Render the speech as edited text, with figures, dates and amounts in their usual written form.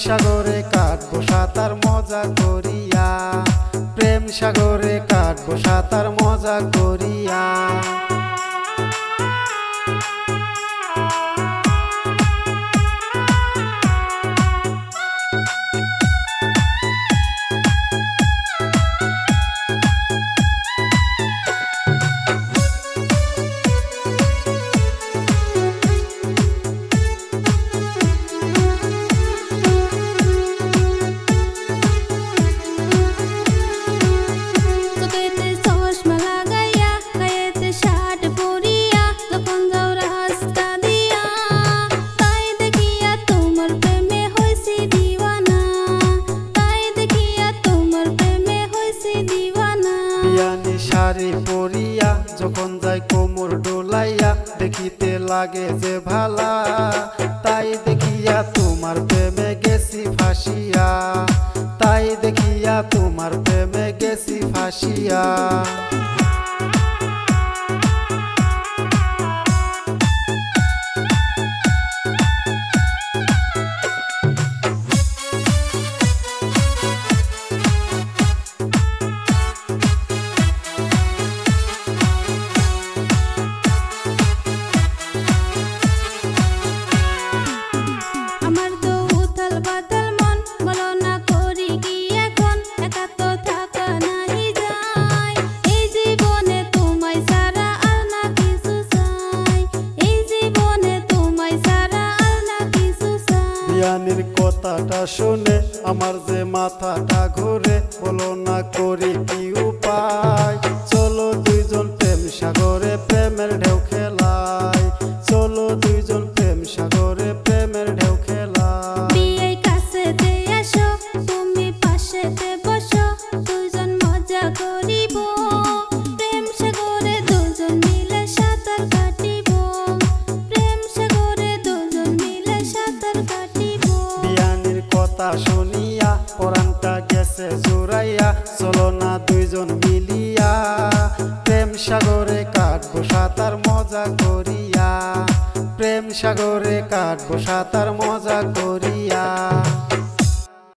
সাগরে কাটবো সাঁতার মজা করিয়া, প্রেম সাগরে কাটবো সাঁতার মজা করিয়া। শাড়ি পরিয়া যখন যাই কোমর ডোলাইয়া, দেখিতে লাগে যে ভালা, তাই দেখিয়া তোমার প্রেমে গেছি ফাঁসিয়া, তাই দেখিয়া তোমার প্রেমে গেছি ফাঁসিয়া। বিয়ানির কথাটা শুনে আমার যে মাথাটা ঘুরে, বলো না করি কি উপায়, চলো দুইজন প্রেম সাগরে প্রেমের ঢেউ খেলাই, চলো দুইজন প্রেম সাগরে প্রেমের ঢেউ খেলাই। বিয়ে কাছেতে আসো, তুমি পাশেতে বসো, দুইজন মজা করিব, প্রেম সাগরে দুজন মিলে সাঁতার কাটিব, প্রেম সাগরে দুজন মিলে সাঁতার কাটিব। বিয়ানির কথা শুনিয়া পরানটা গেছে জুড়াইয়া, চলো না দুইজন মিলিয়া প্রেম সাগরে কাটবো সাঁতার মজা করিয়া, প্রেম সাগরে কাটবো সাঁতার মজা করিয়া।